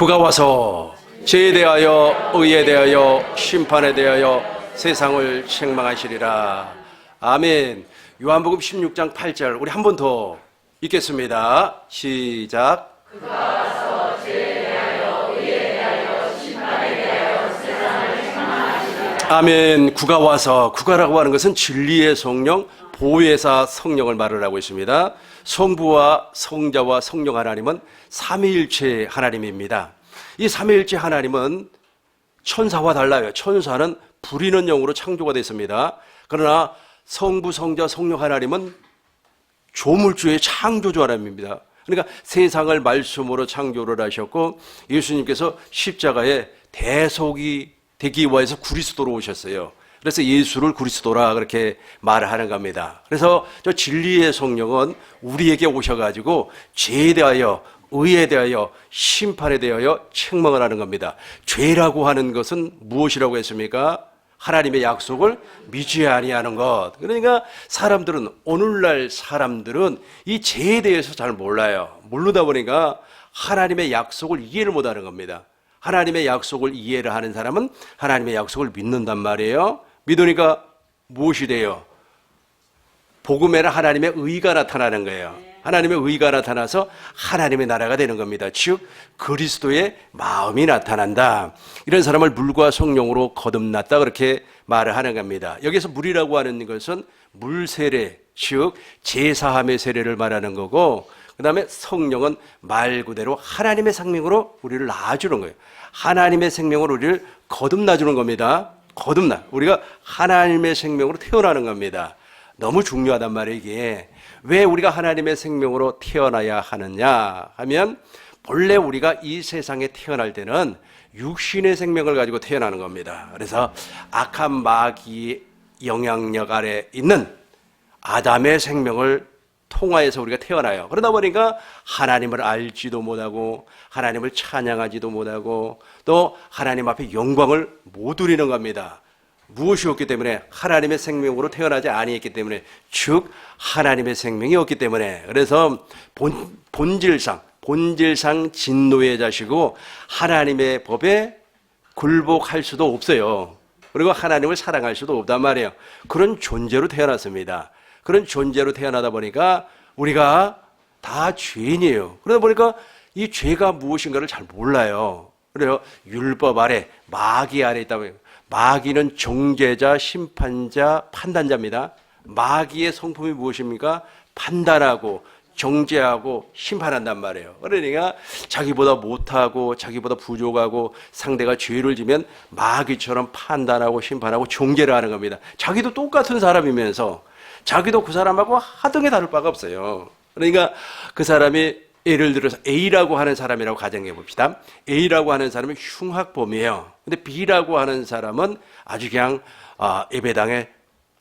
그가 와서 죄에 대하여 의에 대하여 심판에 대하여 세상을 책망하시리라. 아멘. 요한복음 16장 8절 우리 한 번 더 읽겠습니다. 시작. 그가 와서 죄에 대하여 의에 대하여 심판에 대하여 세상을 책망하시리라. 아멘. 구가 와서, 구가라고 하는 것은 진리의 성령, 보혜사 성령을 말을 하고 있습니다. 성부와 성자와 성령 하나님은 삼위일체 하나님입니다. 이 삼위일체 하나님은 천사와 달라요. 천사는 불이는 영으로 창조가 됐습니다. 그러나 성부, 성자, 성령 하나님은 조물주의 창조주 하나님입니다. 그러니까 세상을 말씀으로 창조를 하셨고 예수님께서 십자가에 대속이 되기 위해서 그리스도로 오셨어요. 그래서 예수를 그리스도라 그렇게 말을 하는 겁니다. 그래서 저 진리의 성령은 우리에게 오셔가지고 죄에 대하여 의에 대하여 심판에 대하여 책망을 하는 겁니다. 죄라고 하는 것은 무엇이라고 했습니까? 하나님의 약속을 믿지 아니하는 것. 그러니까 사람들은, 오늘날 사람들은 이 죄에 대해서 잘 몰라요. 모르다 보니까 하나님의 약속을 이해를 못하는 겁니다. 하나님의 약속을 이해를 하는 사람은 하나님의 약속을 믿는단 말이에요. 믿으니까 무엇이 돼요? 복음에는 하나님의 의가 나타나는 거예요. 하나님의 의가 나타나서 하나님의 나라가 되는 겁니다. 즉 그리스도의 마음이 나타난다. 이런 사람을 물과 성령으로 거듭났다 그렇게 말을 하는 겁니다. 여기서 물이라고 하는 것은 물세례, 즉 제사함의 세례를 말하는 거고, 그 다음에 성령은 말 그대로 하나님의 생명으로 우리를 낳아주는 거예요. 하나님의 생명으로 우리를 거듭나주는 겁니다. 거듭나, 우리가 하나님의 생명으로 태어나는 겁니다. 너무 중요하단 말이에요. 이게 왜 우리가 하나님의 생명으로 태어나야 하느냐 하면, 본래 우리가 이 세상에 태어날 때는 육신의 생명을 가지고 태어나는 겁니다. 그래서 악한 마귀의 영향력 아래 있는 아담의 생명을 통하여서 우리가 태어나요. 그러다 보니까 하나님을 알지도 못하고 하나님을 찬양하지도 못하고 또 하나님 앞에 영광을 못 누리는 겁니다. 무엇이 없기 때문에? 하나님의 생명으로 태어나지 아니했기 때문에, 즉 하나님의 생명이 없기 때문에. 그래서 본질상 진노의 자식이고 하나님의 법에 굴복할 수도 없어요. 그리고 하나님을 사랑할 수도 없단 말이에요. 그런 존재로 태어났습니다. 그런 존재로 태어나다 보니까 우리가 다 죄인이에요. 그러다 보니까 이 죄가 무엇인가를 잘 몰라요. 그래요. 율법 아래, 마귀 아래 있다고 해요. 마귀는 정죄자, 심판자, 판단자입니다. 마귀의 성품이 무엇입니까? 판단하고 정죄하고 심판한단 말이에요. 그러니까 자기보다 못하고 자기보다 부족하고 상대가 죄를 지면 마귀처럼 판단하고 심판하고 정죄를 하는 겁니다. 자기도 똑같은 사람이면서 자기도 그 사람하고 하등에 다를 바가 없어요. 그러니까 그 사람이 예를 들어서 A라고 하는 사람이라고 가정해 봅시다. A라고 하는 사람은 흉악범이에요. 근데 B라고 하는 사람은 아주 그냥 예배당에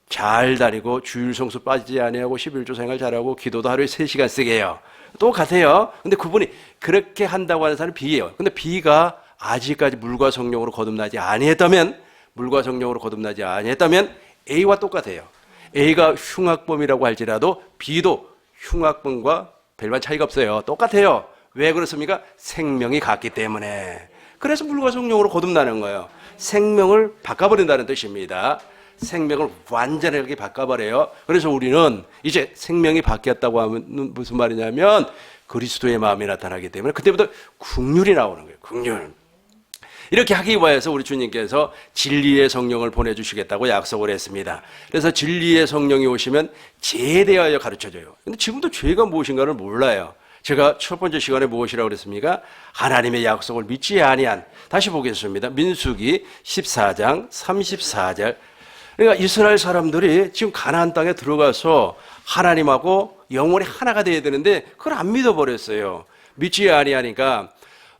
잘 다니고 주일 성수 빠지지 아니하고 11조 생활 잘하고 기도도 하루에 3시간씩 해요. 똑같아요. 근데 그분이 그렇게 한다고 하는 사람은 B예요. 근데 B가 아직까지 물과 성령으로 거듭나지 아니했다면 A와 똑같아요. A가 흉악범이라고 할지라도 B도 흉악범과 별반 차이가 없어요. 똑같아요. 왜 그렇습니까? 생명이 같기 때문에. 그래서 물과 성령으로 거듭나는 거예요. 생명을 바꿔버린다는 뜻입니다. 생명을 완전하게 바꿔버려요. 그래서 우리는 이제 생명이 바뀌었다고 하면 무슨 말이냐면 그리스도의 마음이 나타나기 때문에 그때부터 긍휼이 나오는 거예요. 긍휼. 이렇게 하기 위해서 우리 주님께서 진리의 성령을 보내주시겠다고 약속을 했습니다. 그래서 진리의 성령이 오시면 죄에 대하여 가르쳐줘요. 근데 지금도 죄가 무엇인가를 몰라요. 제가 첫 번째 시간에 무엇이라고 그랬습니까? 하나님의 약속을 믿지 아니한. 다시 보겠습니다. 민수기 14장 34절. 그러니까 이스라엘 사람들이 지금 가나안 땅에 들어가서 하나님하고 영원히 하나가 되어야 되는데 그걸 안 믿어버렸어요. 믿지 아니하니까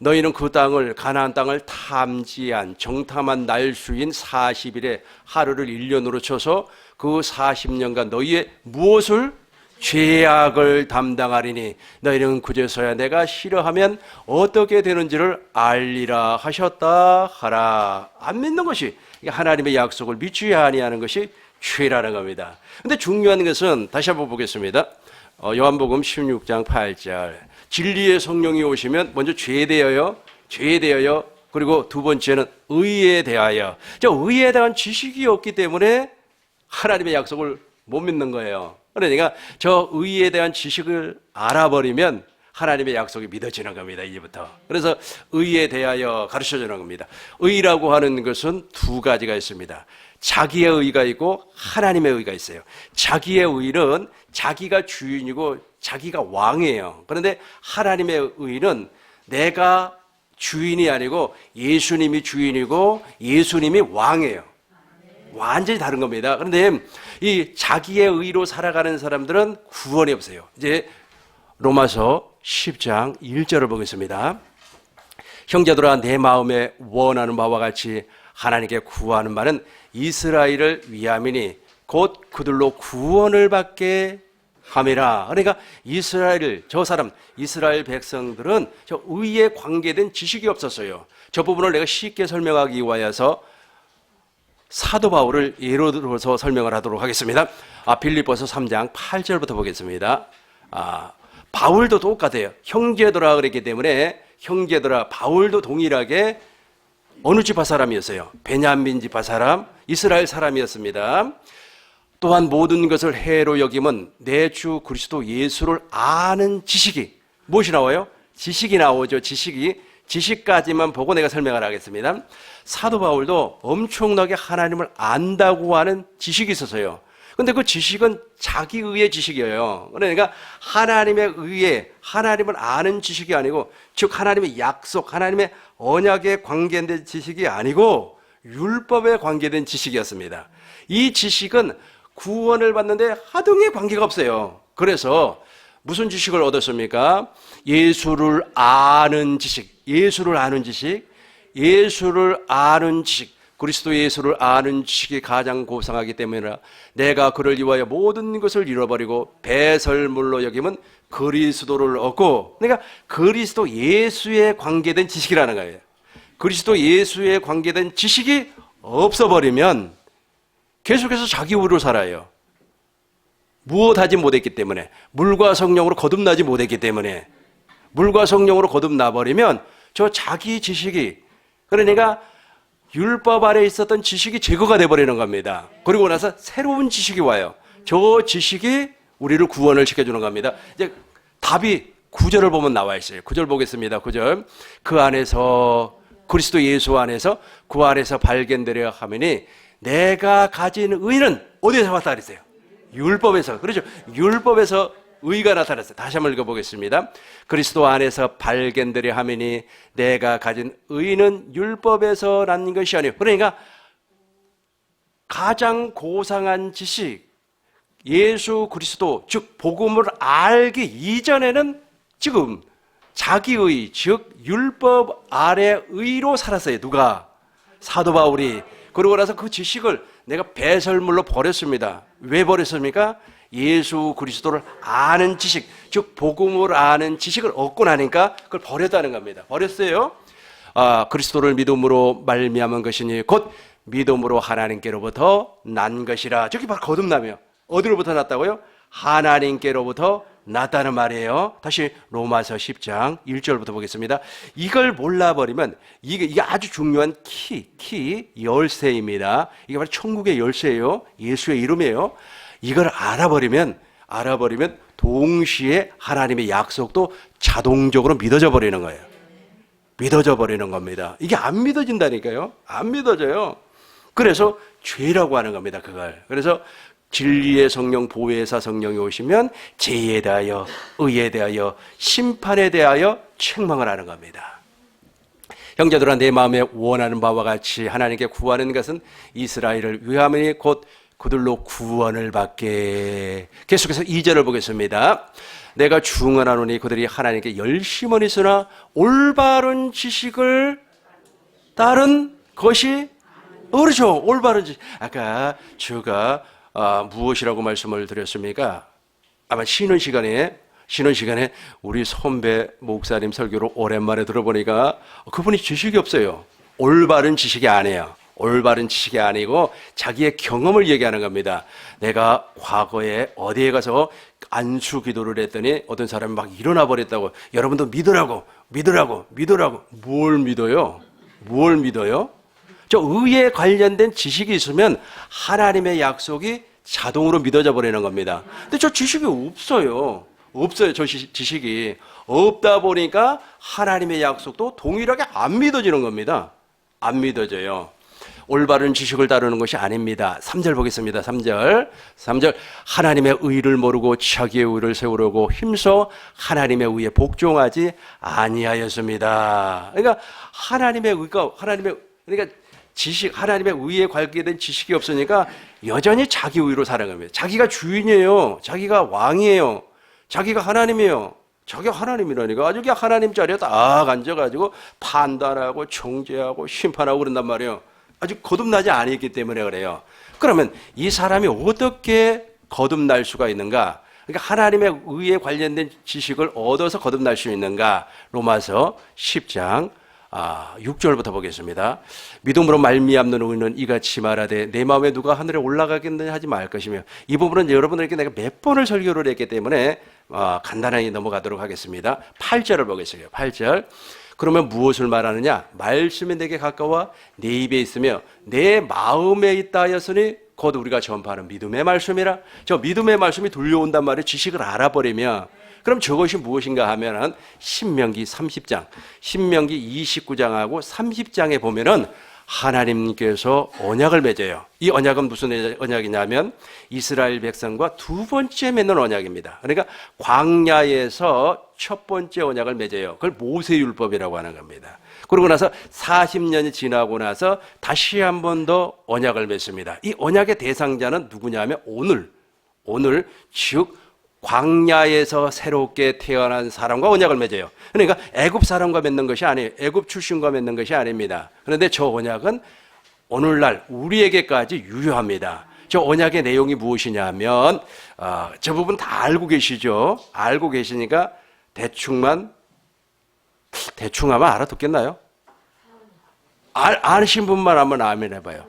너희는 그 땅을, 가나안 땅을 탐지한 정탐한 날수인 40일에 하루를 1년으로 쳐서 그 40년간 너희의 무엇을? 죄악을 담당하리니 너희는 그제서야 내가 싫어하면 어떻게 되는지를 알리라 하셨다 하라. 안 믿는 것이, 하나님의 약속을 믿지 아니하는 것이 죄라는 겁니다. 근데 중요한 것은 다시 한번 보겠습니다. 요한복음 16장 8절. 진리의 성령이 오시면 먼저 죄에 대하여 죄에 대하여, 그리고 두 번째는 의에 대하여. 저 의에 대한 지식이 없기 때문에 하나님의 약속을 못 믿는 거예요. 그러니까 저 의에 대한 지식을 알아버리면 하나님의 약속이 믿어지는 겁니다. 이제부터. 그래서 의에 대하여 가르쳐주는 겁니다. 의라고 하는 것은 두 가지가 있습니다. 자기의 의가 있고 하나님의 의가 있어요. 자기의 의는 자기가 주인이고 자기가 왕이에요. 그런데 하나님의 의는 내가 주인이 아니고 예수님이 주인이고 예수님이 왕이에요. 완전히 다른 겁니다. 그런데 이 자기의 의로 살아가는 사람들은 구원이 없어요. 이제 로마서 10장 1절을 보겠습니다. 형제들아, 내 마음에 원하는 바와 같이 하나님께 구하는 바는 이스라엘을 위함이니 곧 그들로 구원을 받게 함이라. 그러니까 이스라엘, 저 사람, 이스라엘 백성들은 저 의에 관계된 지식이 없었어요. 저 부분을 내가 쉽게 설명하기 위하여서 사도 바울을 예로 들어서 설명을 하도록 하겠습니다. 빌립보서 3장 8절부터 보겠습니다. 바울도 똑같아요. 형제들아 그랬기 때문에 형제들아, 바울도 동일하게 어느 지파 사람이었어요? 베냐민 지파 사람, 이스라엘 사람이었습니다. 또한 모든 것을 해로 여김은 내 주 그리스도 예수를 아는 지식이, 무엇이 나와요? 지식이 나오죠. 지식까지만 보고 내가 설명을 하겠습니다. 사도 바울도 엄청나게 하나님을 안다고 하는 지식이 있었어요. 근데 그 지식은 자기 의의 지식이에요. 그러니까 하나님의 의에, 하나님을 아는 지식이 아니고, 즉 하나님의 약속, 하나님의 언약에 관계된 지식이 아니고 율법에 관계된 지식이었습니다. 이 지식은 구원을 받는데 하등의 관계가 없어요. 그래서 무슨 지식을 얻었습니까? 예수를 아는 지식, 예수를 아는 지식, 예수를 아는 지식, 그리스도 예수를 아는 지식이 가장 고상하기 때문이라 내가 그를 위하여 모든 것을 잃어버리고 배설물로 여기면 그리스도를 얻고, 그러니까 그리스도 예수에 관계된 지식이라는 거예요. 그리스도 예수에 관계된 지식이 없어버리면 계속해서 자기 의로 살아요. 무엇하지 못했기 때문에, 물과 성령으로 거듭나지 못했기 때문에, 물과 성령으로 거듭나버리면 저 자기 지식이, 그러니까 율법 아래 있었던 지식이 제거가 돼버리는 겁니다. 그리고 나서 새로운 지식이 와요. 저 지식이 우리를 구원을 시켜주는 겁니다. 이제 답이 9절을 보면 나와 있어요. 9절 보겠습니다. 9절. 그 안에서, 그리스도 예수 안에서, 그 안에서 발견되려 하면이 내가 가진 의는 어디에서 왔다 그랬어요? 율법에서. 그렇죠. 율법에서 의가 나타났어요. 다시 한번 읽어보겠습니다. 그리스도 안에서 발견되려 하면이 내가 가진 의는 율법에서 난 것이 아니에요. 그러니까 가장 고상한 지식, 예수 그리스도, 즉 복음을 알기 이전에는 지금 자기의, 즉 율법 아래 의로 살았어요. 누가? 사도 바울이. 그러고 나서 그 지식을 내가 배설물로 버렸습니다. 왜 버렸습니까? 예수 그리스도를 아는 지식, 즉 복음을 아는 지식을 얻고 나니까 그걸 버렸다는 겁니다. 버렸어요. 그리스도를 믿음으로 말미암은 것이니 곧 믿음으로 하나님께로부터 난 것이라. 저기 바로 거듭나며 어디로부터 났다고요? 하나님께로부터 났다는 말이에요. 다시 로마서 10장 1절부터 보겠습니다. 이걸 몰라버리면 이게 아주 중요한 열쇠입니다. 이게 바로 천국의 열쇠예요. 예수의 이름이에요. 이걸 알아버리면 동시에 하나님의 약속도 자동적으로 믿어져 버리는 거예요. 믿어져 버리는 겁니다. 이게 안 믿어진다니까요. 안 믿어져요. 그래서 죄라고 하는 겁니다. 그걸. 그래서 진리의 성령, 보혜사 성령이 오시면 죄에 대하여, 의에 대하여, 심판에 대하여 책망을 하는 겁니다. 형제들아, 내 마음에 원하는 바와 같이 하나님께 구하는 것은 이스라엘을 위함이니 곧 그들로 구원을 받게. 계속해서 2절을 보겠습니다. 내가 중언하노니 그들이 하나님께 열심은 있으나 올바른 지식을 따른 것이, 그렇죠. 올바른 지식. 아까 제가 무엇이라고 말씀을 드렸습니까? 아마 쉬는 시간에 우리 선배 목사님 설교를 오랜만에 들어보니까 그분이 지식이 없어요. 올바른 지식이 아니에요. 올바른 지식이 아니고 자기의 경험을 얘기하는 겁니다. 내가 과거에 어디에 가서 안수 기도를 했더니 어떤 사람이 막 일어나 버렸다고. 여러분도 믿으라고. 믿으라고. 뭘 믿어요? 뭘 믿어요? 저 의에 관련된 지식이 있으면 하나님의 약속이 자동으로 믿어져 버리는 겁니다. 근데 저 지식이 없어요. 저 지식이. 없다 보니까 하나님의 약속도 동일하게 안 믿어지는 겁니다. 안 믿어져요. 올바른 지식을 다루는 것이 아닙니다. 3절 보겠습니다. 3절. 하나님의 의를 모르고 자기의 의를 세우려고 힘써 하나님의 의에 복종하지 아니하였습니다. 그러니까 하나님의 의에 관계된 지식이 없으니까 여전히 자기 의로 살아갑니다. 자기가 주인이에요. 자기가 왕이에요. 자기가 하나님이에요. 자기가 하나님이라니까 아주 그냥 하나님 자리에 딱 앉아가지고 판단하고 정죄하고 심판하고 그런단 말이에요. 아주 거듭나지 않았기 때문에 그래요. 그러면 이 사람이 어떻게 거듭날 수가 있는가? 그러니까 하나님의 의에 관련된 지식을 얻어서 거듭날 수 있는가? 로마서 10장 6절부터 보겠습니다. 믿음으로 말미암는 의는 이같이 말하되 내 마음에 누가 하늘에 올라가겠느냐 하지 말 것이며, 이 부분은 여러분들에게 내가 몇 번을 설교를 했기 때문에 간단하게 넘어가도록 하겠습니다. 8절을 보겠습니다. 8절. 그러면 무엇을 말하느냐? 말씀이 내게 가까워 내 입에 있으며 내 마음에 있다 하였으니 곧 우리가 전파하는 믿음의 말씀이라. 저 믿음의 말씀이 들려온단 말이에요. 지식을 알아버리면. 그럼 저것이 무엇인가 하면은 신명기 30장, 신명기 29장하고 30장에 보면은 하나님께서 언약을 맺어요. 이 언약은 무슨 언약이냐면 이스라엘 백성과 두 번째 맺는 언약입니다. 그러니까 광야에서 첫 번째 언약을 맺어요. 그걸 모세율법이라고 하는 겁니다. 그러고 나서 40년이 지나고 나서 다시 한 번 더 언약을 맺습니다. 이 언약의 대상자는 누구냐면 오늘 즉 광야에서 새롭게 태어난 사람과 언약을 맺어요. 그러니까 애굽 사람과 맺는 것이 아니에요. 애굽 출신과 맺는 것이 아닙니다. 그런데 저 언약은 오늘날 우리에게까지 유효합니다. 저 언약의 내용이 무엇이냐면 저 부분 다 알고 계시죠? 알고 계시니까 대충 하면 알아듣겠나요? 아신 분만 한번 아멘 해봐요.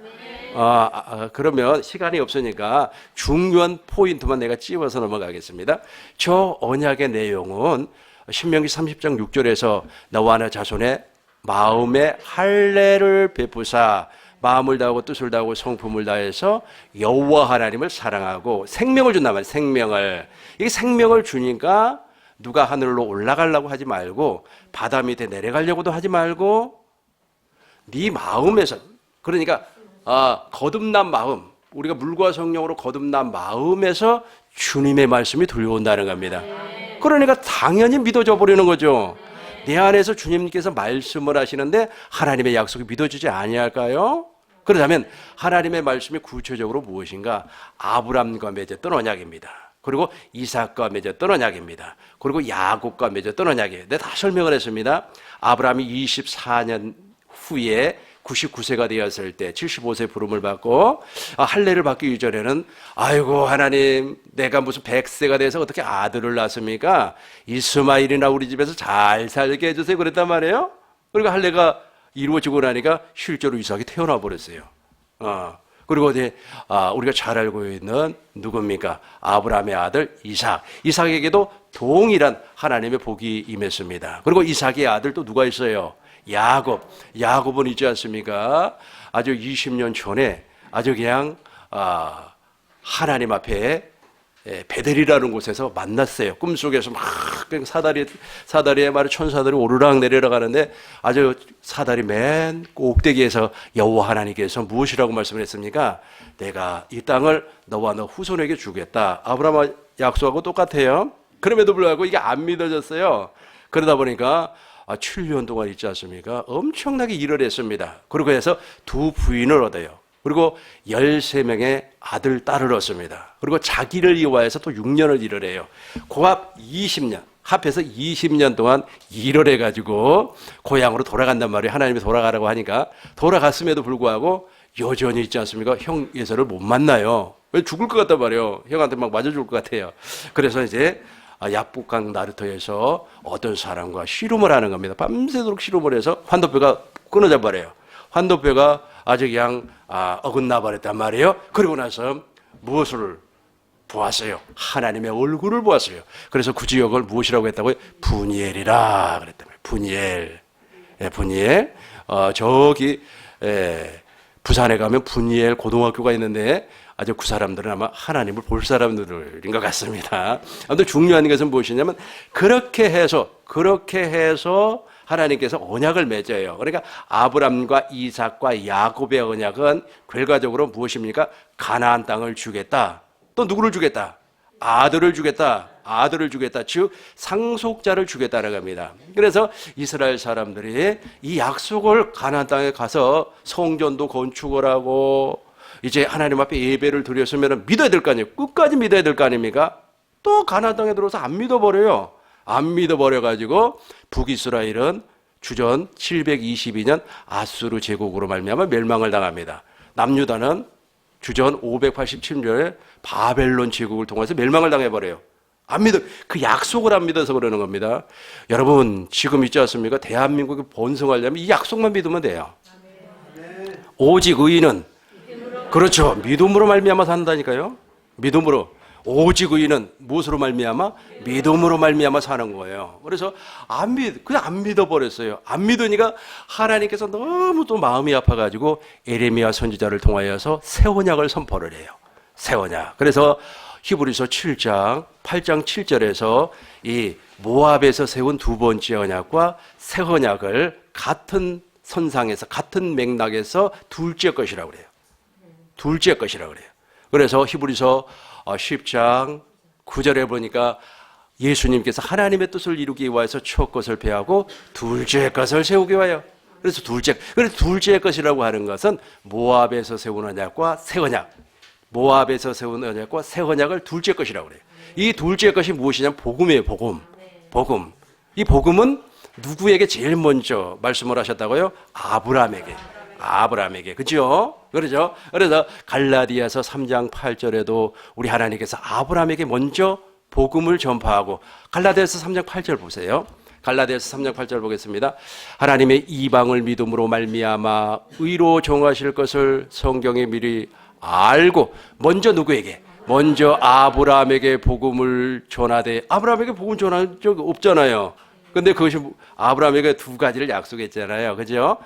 그러면 시간이 없으니까 중요한 포인트만 내가 찝어서 넘어가겠습니다. 저 언약의 내용은 신명기 30장 6절에서 너와 내 자손의 마음에 할례를 베푸사 마음을 다하고 뜻을 다하고 성품을 다해서 여호와 하나님을 사랑하고 생명을 준단 말이에요. 생명을. 이게 생명을 주니까 누가 하늘로 올라가려고 하지 말고 바다 밑에 내려가려고도 하지 말고 네 마음에서, 그러니까 거듭난 마음, 우리가 물과 성령으로 거듭난 마음에서 주님의 말씀이 들려온다는 겁니다. 그러니까 당연히 믿어져 버리는 거죠. 내 안에서 주님께서 말씀을 하시는데 하나님의 약속이 믿어지지 아니할까요? 그렇다면 하나님의 말씀이 구체적으로 무엇인가? 아브람과 맺었던 언약입니다. 그리고 이삭과 맺었던 언약입니다. 그리고 야곱과 맺었던 언약이에요. 내가 다 설명을 했습니다. 아브람이 24년 후에 99세가 되었을 때 75세 부름을 받고 할례를 받기 이전에는 아이고 하나님 내가 무슨 100세가 돼서 어떻게 아들을 낳습니까? 이스마일이나 우리 집에서 잘 살게 해주세요 그랬단 말이에요. 그리고 할례가 이루어지고 나니까 실제로 이삭이 태어나 버렸어요. 그리고 이제 우리가 잘 알고 있는 누굽니까? 아브라함의 아들 이삭. 이삭에게도 동일한 하나님의 복이 임했습니다. 그리고 이삭의 아들 또 누가 있어요? 야곱. 야곱은 있지 않습니까? 아주 20년 전에 아주 그냥 하나님 앞에 베델이라는 곳에서 만났어요. 꿈속에서 막 사다리에 말해 천사들이 오르락 내리락 하는데 아주 사다리 맨 꼭대기에서 여호와 하나님께서 무엇이라고 말씀을 했습니까? 내가 이 땅을 너와 너 후손에게 주겠다. 아브라함 약속하고 똑같아요. 그럼에도 불구하고 이게 안 믿어졌어요. 그러다 보니까 7년 동안 있지 않습니까? 엄청나게 일을 했습니다. 그리고 해서 두 부인을 얻어요. 그리고 13명의 아들, 딸을 얻습니다. 그리고 자기를 이와해서 또 6년을 일을 해요. 고합 20년, 합해서 20년 동안 일을 해가지고 고향으로 돌아간단 말이에요. 하나님이 돌아가라고 하니까 돌아갔음에도 불구하고 여전히 있지 않습니까? 형 예서를 못 만나요. 왜 죽을 것 같단 말이에요. 형한테 막 맞아 죽을 것 같아요. 그래서 이제 야복강 나루터에서 어떤 사람과 씨름을 하는 겁니다. 밤새도록 씨름을 해서 환도뼈가 끊어져 버려요. 환도뼈가 아주 그냥 어긋나 버렸단 말이에요. 그리고 나서 무엇을 보았어요? 하나님의 얼굴을 보았어요. 그래서 그 지역을 무엇이라고 했다고요? 분이엘이라 그랬단 말이에요. 분이엘. 분이엘. 저기 부산에 가면 분이엘 고등학교가 있는데 아주 그 사람들은 아마 하나님을 볼 사람들인 것 같습니다. 아무튼 중요한 것은 무엇이냐면 그렇게 해서 하나님께서 언약을 맺어요. 그러니까 아브람과 이삭과 야곱의 언약은 결과적으로 무엇입니까? 가나안 땅을 주겠다. 또 누구를 주겠다? 아들을 주겠다. 즉 상속자를 주겠다라고 합니다. 그래서 이스라엘 사람들이 이 약속을 가나안 땅에 가서 성전도 건축을 하고 이제 하나님 앞에 예배를 드렸으면 믿어야 될 거 아니에요. 끝까지 믿어야 될 거 아닙니까? 또 가나안 땅에 들어서 안 믿어버려요. 안 믿어버려가지고 북이스라엘은 주전 722년 아수르 제국으로 말미암아 멸망을 당합니다. 남유다는 주전 587년에 바벨론 제국을 통해서 멸망을 당해버려요. 안 믿어. 그 약속을 안 믿어서 그러는 겁니다. 여러분 지금 있지 않습니까? 대한민국이 번성하려면 이 약속만 믿으면 돼요. 오직 의인은 그렇죠. 믿음으로 말미암아 산다니까요. 믿음으로. 오직 의인은 무엇으로 말미암아? 믿음으로 말미암아 사는 거예요. 그래서 그냥 안 믿어버렸어요. 안 믿으니까 하나님께서 너무 또 마음이 아파가지고 에레미야 선지자를 통하여서 새 언약을 선포를 해요. 새 언약. 그래서 히브리서 7장 8장 7절에서 이 모압에서 세운 두 번째 언약과 새 언약을 같은 선상에서 같은 맥락에서 둘째 것이라고 그래요. 둘째 것이라고 그래요. 그래서 히브리서 10장 9절에 보니까 예수님께서 하나님의 뜻을 이루기 위해서 첫 것을 배하고 둘째 것을 세우기 위하여. 그래서 둘째 것이라고 하는 것은 모압에서 세운 언약과 새 언약. 모압에서 세운 언약과 새 언약을 둘째 것이라고 그래요. 이 둘째 것이 무엇이냐면 복음이에요. 복음. 이 복음은 누구에게 제일 먼저 말씀을 하셨다고요? 아브라함에게. 그죠? 그러죠? 그래서 갈라디아서 3장 8절에도 우리 하나님께서 아브라함에게 먼저 복음을 전파하고 갈라디아서 3장 8절 보세요. 갈라디아서 3장 8절 보겠습니다. 하나님의 이방을 믿음으로 말미암아 의로 정하실 것을 성경에 미리 알고 먼저 누구에게? 먼저 아브라함에게 복음을 전하되 아브라함에게 복음 전한 적 없잖아요. 근데 그것이 아브라함에게 두 가지를 약속했잖아요. 그죠?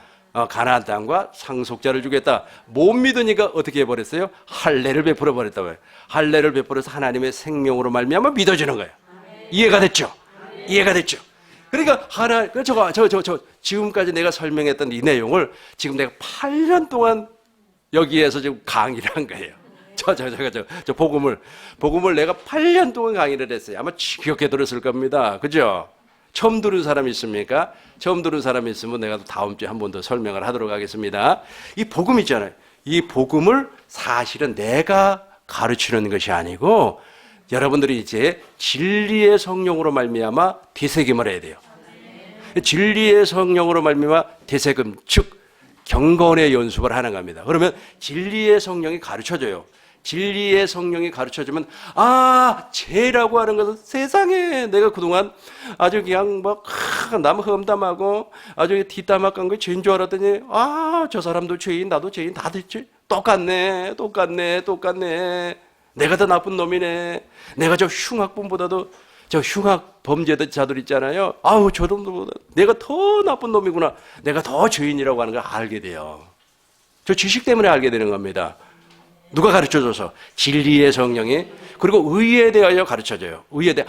가나안 땅과 상속자를 주겠다. 못 믿으니까 어떻게 해버렸어요? 할례를 베풀어 버렸다고요. 할례를 베풀어서 하나님의 생명으로 말미암아 믿어지는 거예요. 이해가 됐죠? 그러니까 지금까지 내가 설명했던 이 내용을 지금 내가 8년 동안 여기에서 지금 강의를 한 거예요. 복음을 내가 8년 동안 강의를 했어요. 아마 지겹게 들었을 겁니다. 그죠? 처음 들은 사람이 있습니까? 처음 들은 사람이 있으면 내가 다음 주에 한 번 더 설명을 하도록 하겠습니다. 이 복음 있잖아요. 이 복음을 사실은 내가 가르치는 것이 아니고 여러분들이 이제 진리의 성령으로 말미암아 되새김을 해야 돼요. 진리의 성령으로 말미암아 되새김, 즉 경건의 연습을 하는 겁니다. 그러면 진리의 성령이 가르쳐줘요. 진리의 성령이 가르쳐주면 죄라고 하는 것은 세상에 내가 그동안 아주 그냥 남 험담하고 아주 뒷담화 깐 거 죄인 줄 알았더니 저 사람도 죄인 나도 죄인 다들 똑같네. 내가 더 나쁜 놈이네. 내가 저 흉악범보다도 저 흉악 범죄자들 있잖아요. 저 놈보다 내가 더 나쁜 놈이구나. 내가 더 죄인이라고 하는 걸 알게 돼요. 저 지식 때문에 알게 되는 겁니다. 누가 가르쳐줘서? 진리의 성령이. 그리고 의에 대하여 가르쳐줘요. 의에 대해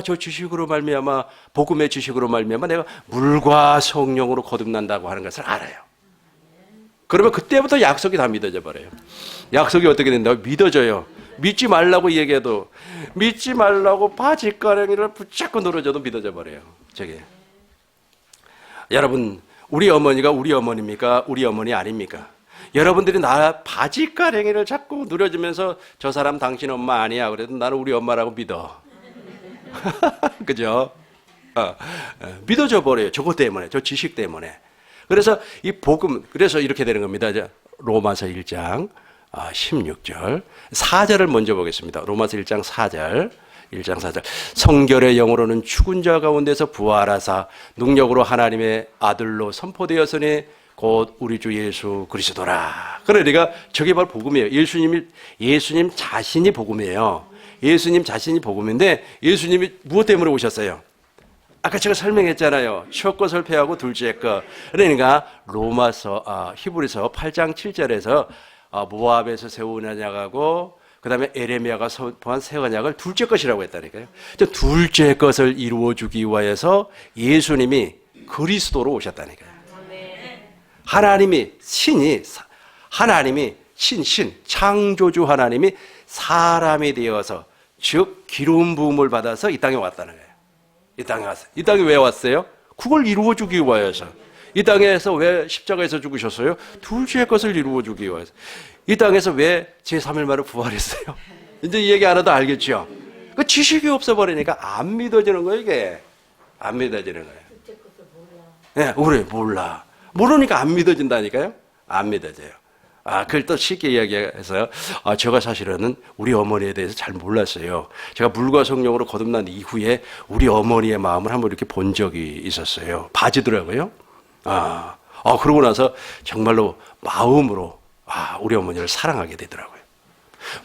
저 지식으로 말미암아 복음의 지식으로 말미암아 내가 물과 성령으로 거듭난다고 하는 것을 알아요. 그러면 그때부터 약속이 다 믿어져 버려요. 약속이 어떻게 된다고? 믿어져요. 믿지 말라고 얘기해도 믿지 말라고 바짓가랑이를 붙잡고 늘어져도 믿어져 버려요. 여러분 우리 어머니가 우리 어머니입니까? 우리 어머니 아닙니까? 여러분들이 나 바짓가랑이를 자꾸 누려주면서 저 사람 당신 엄마 아니야. 그래도 나는 우리 엄마라고 믿어. 그죠? 믿어져 버려요. 저것 때문에, 저 지식 때문에. 그래서 이 복음, 그래서 이렇게 되는 겁니다. 로마서 1장 16절. 4절을 먼저 보겠습니다. 로마서 1장 4절. 성결의 영으로는 죽은 자 가운데서 부활하사 능력으로 하나님의 아들로 선포되었으니 곧 우리 주 예수 그리스도라. 그러니까 저게 바로 복음이에요. 예수님 자신이 복음이에요. 예수님 자신이 복음인데 예수님이 무엇 때문에 오셨어요? 아까 제가 설명했잖아요. 첫 것을 패하고 둘째 것. 그러니까 히브리서 8장 7절에서 모압에서 세운 언약하고 그다음에 에레미야가 선포한 새 언약을 둘째 것이라고 했다니까요. 둘째 것을 이루어주기 위하여서 예수님이 그리스도로 오셨다니까요. 하나님이 창조주 하나님이 사람이 되어서 즉 기름 부음을 받아서 이 땅에 왔다는 거예요. 이 땅에 왔어요. 이 땅에 왜 왔어요? 그걸 이루어주기 위하여서. 이 땅에서 왜 십자가에서 죽으셨어요? 둘째 것을 이루어주기 위해서. 이 땅에서 왜 제3일 만에 부활했어요? 이제 이 얘기 안 해도 알겠죠? 그 지식이 없어버리니까 안 믿어지는 거예요, 이게. 안 믿어지는 거예요. 예, 그래, 몰라. 모르니까 안 믿어진다니까요? 안 믿어져요. 그걸 또 쉽게 이야기해서, 제가 사실은 우리 어머니에 대해서 잘 몰랐어요. 제가 물과 성령으로 거듭난 이후에 우리 어머니의 마음을 한번 이렇게 본 적이 있었어요. 봐지더라고요. 그러고 나서 정말로 마음으로, 우리 어머니를 사랑하게 되더라고요.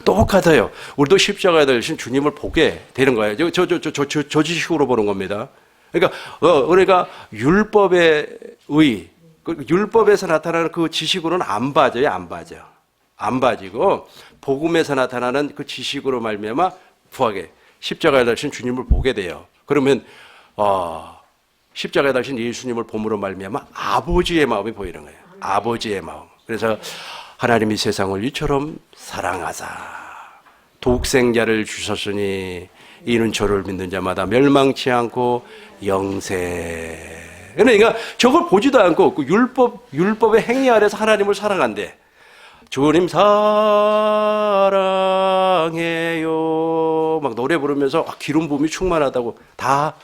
똑같아요. 우리도 십자가에 달리신 주님을 보게 되는 거예요. 저 지식으로 보는 겁니다. 그러니까 율법의 율법에서 나타나는 그 지식으로는 안 봐져요, 안 봐져. 안 봐지고 복음에서 나타나는 그 지식으로 말미암아 부하게 십자가에 달리신 주님을 보게 돼요. 그러면 십자가에 달리신 예수님을 봄으로 말미암아 아버지의 마음이 보이는 거예요. 아버지의 마음. 그래서 하나님이 세상을 이처럼 사랑하사 독생자를 주셨으니 이는 저를 믿는 자마다 멸망치 않고 영생. 그러니까 저걸 보지도 않고 그 율법의 행위 아래서 하나님을 사랑한대. 주님 사랑해요. 막 노래 부르면서 기름 부음이 충만하다고 다.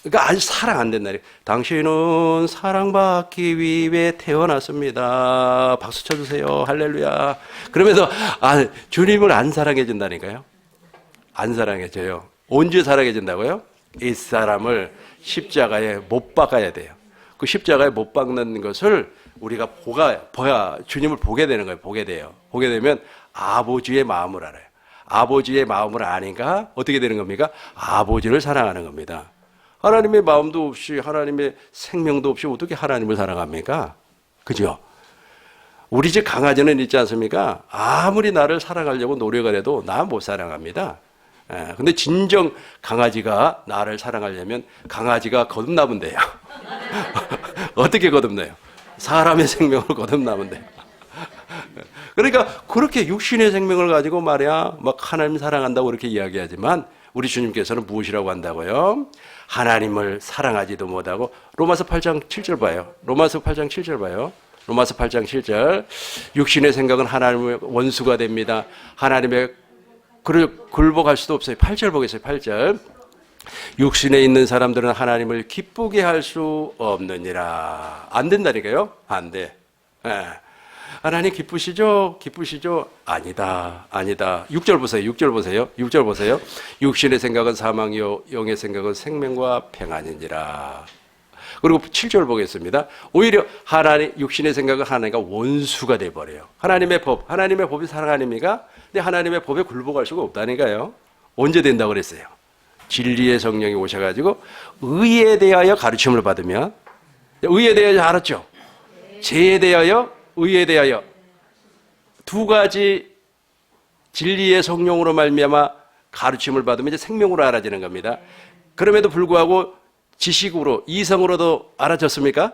그러니까 아주 사랑 안 된다. 당신은 사랑받기 위해 태어났습니다. 박수 쳐주세요. 할렐루야. 그러면서 주님을 안 사랑해 준다니까요. 안 사랑해줘요. 언제 사랑해준다고요? 이 사람을 십자가에 못 박아야 돼요. 그 십자가에 못 박는 것을 우리가 주님을 보게 되는 거예요. 보게 돼요. 보게 되면 아버지의 마음을 알아요. 아버지의 마음을 아니까 어떻게 되는 겁니까? 아버지를 사랑하는 겁니다. 하나님의 마음도 없이 하나님의 생명도 없이 어떻게 하나님을 사랑합니까? 그죠? 우리 집 강아지는 있지 않습니까? 아무리 나를 사랑하려고 노력을 해도 나 못 사랑합니다. 근데 진정 강아지가 나를 사랑하려면 강아지가 거듭나면 돼요. 어떻게 거듭나요? 사람의 생명을 거듭나면 돼요. 그러니까 그렇게 육신의 생명을 가지고 말이야 막 하나님 사랑한다고 그렇게 이야기하지만 우리 주님께서는 무엇이라고 한다고요? 하나님을 사랑하지도 못하고 로마서 8장 7절 봐요. 로마서 8장 7절 봐요. 로마서 8장 7절 육신의 생각은 하나님의 원수가 됩니다. 하나님의 굴복할 수도 없어요. 8절 보겠어요. 8절. 육신에 있는 사람들은 하나님을 기쁘게 할 수 없느니라. 안 된다니까요. 안 돼. 하나님 기쁘시죠? 기쁘시죠? 아니다. 6절 보세요. 6절 보세요. 육신의 생각은 사망이요 영의 생각은 생명과 평안이니라. 그리고 7절 보겠습니다. 오히려 육신의 생각은 하나님과 원수가 돼버려요. 하나님의 법이 사랑 아닙니까? 근데 하나님의 법에 굴복할 수가 없다니까요. 언제 된다고 그랬어요? 진리의 성령이 오셔가지고 의에 대하여 가르침을 받으면, 의에 대하여 알았죠? 죄에 대하여, 의에 대하여 두 가지 진리의 성령으로 말미암아 가르침을 받으면 이제 생명으로 알아지는 겁니다. 그럼에도 불구하고 지식으로, 이성으로도 알아졌습니까?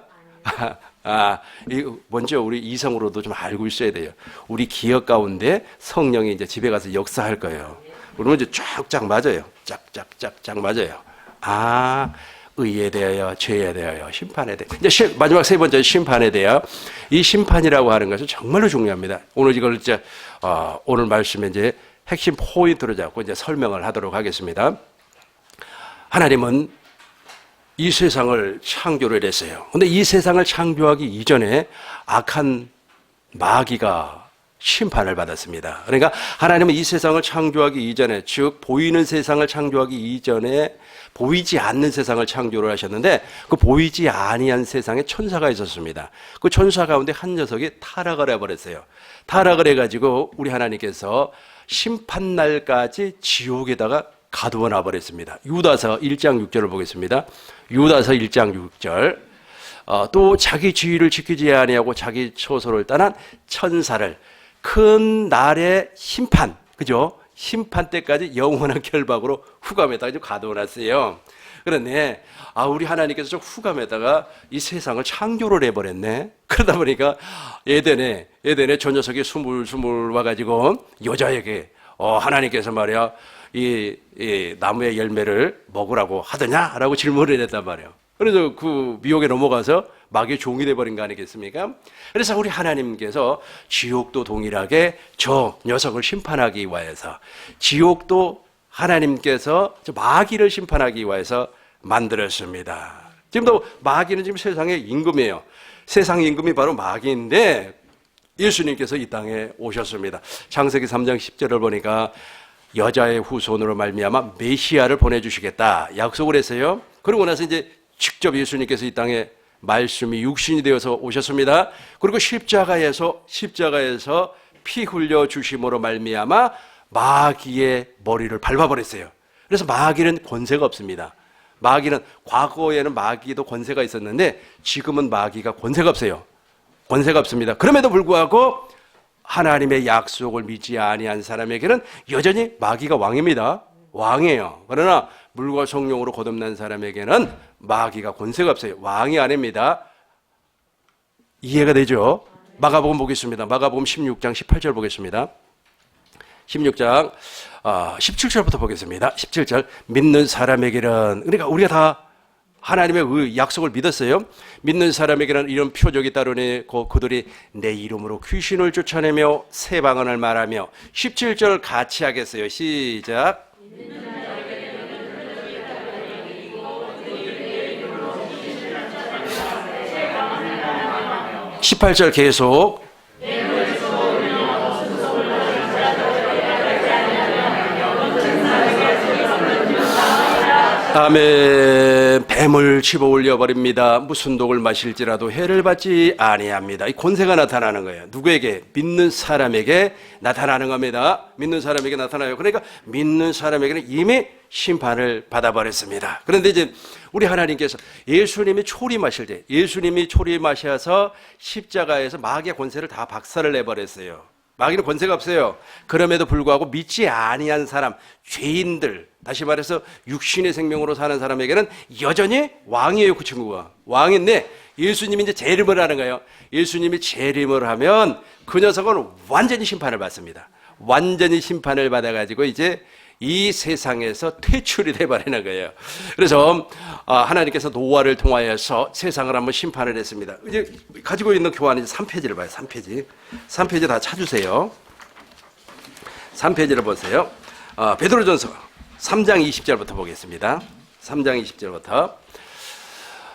먼저 우리 이성으로도 좀 알고 있어야 돼요. 우리 기억 가운데 성령이 이제 집에 가서 역사할 거예요. 그러면 이제 쫙쫙 맞아요. 쫙쫙쫙쫙 맞아요. 의에 대하여, 죄에 대하여, 심판에 대하여. 이제 마지막 세 번째 심판에 대하여. 이 심판이라고 하는 것은 정말로 중요합니다. 오늘 이걸 이제 오늘 말씀에 이제 핵심 포인트로 잡고 이제 설명을 하도록 하겠습니다. 하나님은 이 세상을 창조를 했어요. 근데 이 세상을 창조하기 이전에 악한 마귀가 심판을 받았습니다. 그러니까 하나님은 이 세상을 창조하기 이전에, 즉 보이는 세상을 창조하기 이전에 보이지 않는 세상을 창조를 하셨는데 그 보이지 아니한 세상에 천사가 있었습니다. 그 천사 가운데 한 녀석이 타락을 해버렸어요. 타락을 해가지고 우리 하나님께서 심판날까지 지옥에다가 가두어 놔버렸습니다. 유다서 1장 6절을 보겠습니다. 유다서 1장 6절. 또 자기 지위를 지키지 아니하고 자기 처소를 떠난 천사를 큰 날의 심판, 그죠? 심판 때까지 영원한 결박으로 후감에다가 가두어 놨어요. 그런데 우리 하나님께서 좀 후감에다가 이 세상을 창조를 해버렸네. 그러다 보니까 에덴에 저 녀석이 스물스물 와가지고 여자에게 하나님께서 말이야 이 나무의 열매를 먹으라고 하더냐라고 질문을 했단 말이에요. 그래서 그 미혹에 넘어가서 마귀의 종이 돼버린 거 아니겠습니까? 그래서 우리 하나님께서 지옥도 동일하게 저 녀석을 심판하기 위해서, 지옥도 하나님께서 저 마귀를 심판하기 위해서 만들었습니다. 지금도 마귀는 지금 세상의 임금이에요. 세상 임금이 바로 마귀인데 예수님께서 이 땅에 오셨습니다. 창세기 3장 10절을 보니까 여자의 후손으로 말미암아 메시아를 보내주시겠다 약속을 했어요. 그러고 나서 이제 직접 예수님께서 이 땅에 말씀이 육신이 되어서 오셨습니다. 그리고 십자가에서 피 흘려 주심으로 말미암아 마귀의 머리를 밟아버렸어요. 그래서 마귀는 권세가 없습니다. 마귀는 과거에는 마귀도 권세가 있었는데 지금은 마귀가 권세가 없어요. 권세가 없습니다. 그럼에도 불구하고 하나님의 약속을 믿지 아니한 사람에게는 여전히 마귀가 왕입니다. 왕이에요. 그러나 물과 성령으로 거듭난 사람에게는 마귀가 권세가 없어요. 왕이 아닙니다. 이해가 되죠? 마가복음 보겠습니다. 마가복음 16장 18절 보겠습니다. 16장 17절부터 보겠습니다. 17절. 믿는 사람에게는, 그러니까 우리가 다 하나님의 약속을 믿었어요. 믿는 사람에게는 이런 표적이 따르니 그들이 내 이름으로 귀신을 쫓아내며 새 방언을 말하며. 17절 같이 하겠어요. 시작. 18절 계속. 아멘. 뱀을 집어 올려버립니다. 무슨 독을 마실지라도 해를 받지 아니합니다. 이 권세가 나타나는 거예요. 누구에게? 믿는 사람에게 나타나는 겁니다. 믿는 사람에게 나타나요. 그러니까 믿는 사람에게는 이미 심판을 받아버렸습니다. 그런데 이제 우리 하나님께서 예수님이 초림하셔서 십자가에서 마귀의 권세를 다 박살을 내버렸어요. 마귀는 권세가 없어요. 그럼에도 불구하고 믿지 아니한 사람, 죄인들, 다시 말해서 육신의 생명으로 사는 사람에게는 여전히 왕이에요. 그 친구가 왕인데 예수님이 이제 재림을 하는 거예요. 예수님이 재림을 하면 그 녀석은 완전히 심판을 받습니다. 완전히 심판을 받아가지고 이제 이 세상에서 퇴출이 돼버리는 거예요. 그래서 하나님께서 노아를 통하여서 세상을 한번 심판을 했습니다. 이제 가지고 있는 교환이 3페이지를 봐요. 3페이지 다 찾으세요. 3페이지를 보세요. 베드로전서 3장 20절부터 보겠습니다. 3장 20절부터.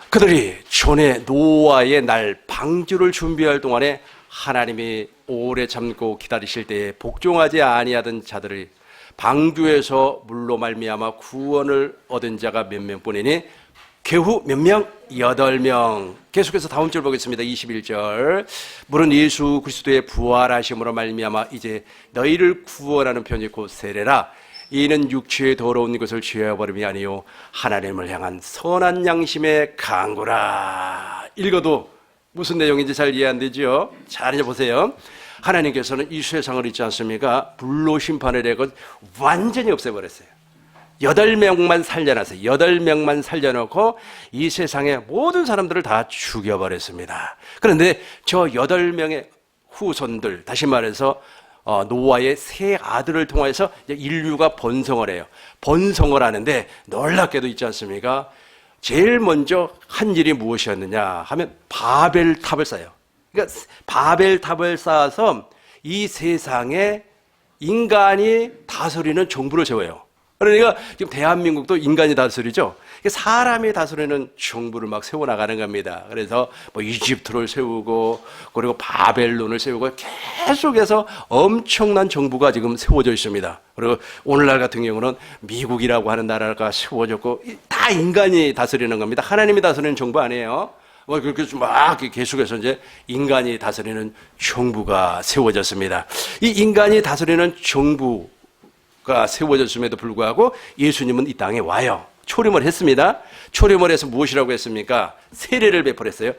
그들이 전에 노아의 날 방주를 준비할 동안에 하나님이 오래 참고 기다리실 때에 복종하지 아니하던 자들을 방주에서 물로 말미암아 구원을 얻은 자가 몇 명뿐이니 겨우 몇 명? 8명. 계속해서 다음 절 보겠습니다. 21절. 물은 예수 그리스도의 부활하심으로 말미암아 이제 너희를 구원하는 편이 곧 세례라. 이는 육체의 더러운 것을 죄어버림이 아니요 하나님을 향한 선한 양심의 강구라. 읽어도 무슨 내용인지 잘 이해 안 되죠? 잘 이제 보세요. 하나님께서는 이 세상을 있지 않습니까? 불로 심판을 해고 완전히 없애버렸어요. 8명만 살려놨어요. 8명만 살려놓고 이 세상의 모든 사람들을 다 죽여버렸습니다. 그런데 저 8명의 후손들, 다시 말해서 노아의 세 아들을 통해서 인류가 번성을 해요. 번성을 하는데 놀랍게도 있지 않습니까? 제일 먼저 한 일이 무엇이었느냐 하면 바벨탑을 쌓아요. 그러니까 바벨탑을 쌓아서 이 세상에 인간이 다스리는 정부를 세워요. 그러니까 지금 대한민국도 인간이 다스리죠. 사람이 다스리는 정부를 막 세워나가는 겁니다. 그래서 뭐 이집트를 세우고 그리고 바벨론을 세우고 계속해서 엄청난 정부가 지금 세워져 있습니다. 그리고 오늘날 같은 경우는 미국이라고 하는 나라가 세워졌고 다 인간이 다스리는 겁니다. 하나님이 다스리는 정부 아니에요. 그렇게 막 계속해서 이제 인간이 다스리는 정부가 세워졌습니다. 이 인간이 다스리는 정부, 세워졌음에도 불구하고 예수님은 이 땅에 와요. 초림을 했습니다. 초림을 해서 무엇이라고 했습니까? 세례를 베풀었어요.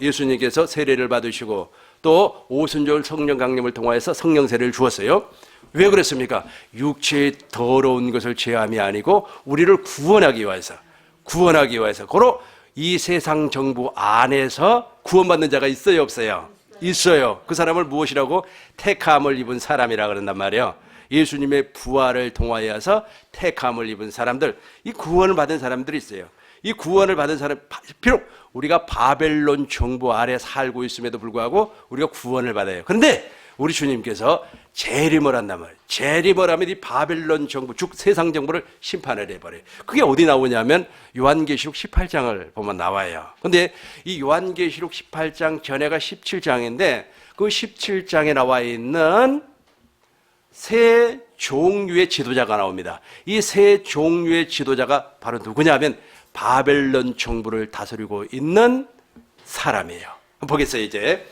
예수님께서 세례를 받으시고 또 오순절 성령 강림을 통하여서 성령 세례를 주었어요. 왜 그랬습니까? 육체의 더러운 것을 제함이 아니고 우리를 구원하기 위해서 고로 이 세상 정부 안에서 구원받는 자가 있어요, 없어요? 있어요. 그 사람을 무엇이라고? 택함을 입은 사람이라 그런단 말이에요. 예수님의 부활을 통하여서 택함을 입은 사람들, 이 구원을 받은 사람들이 있어요. 이 구원을 받은 사람, 비록 우리가 바벨론 정부 아래 살고 있음에도 불구하고 우리가 구원을 받아요. 그런데 우리 주님께서 재림을 한단 말이에요. 재림을 하면 이 바벨론 정부, 즉 세상 정부를 심판을 해버려요. 그게 어디 나오냐면 요한계시록 18장을 보면 나와요. 그런데 이 요한계시록 18장 전에가 17장인데 그 17장에 나와 있는 세 종류의 지도자가 나옵니다. 이 세 종류의 지도자가 바로 누구냐면 바벨론 정부를 다스리고 있는 사람이에요. 보겠어요, 이제.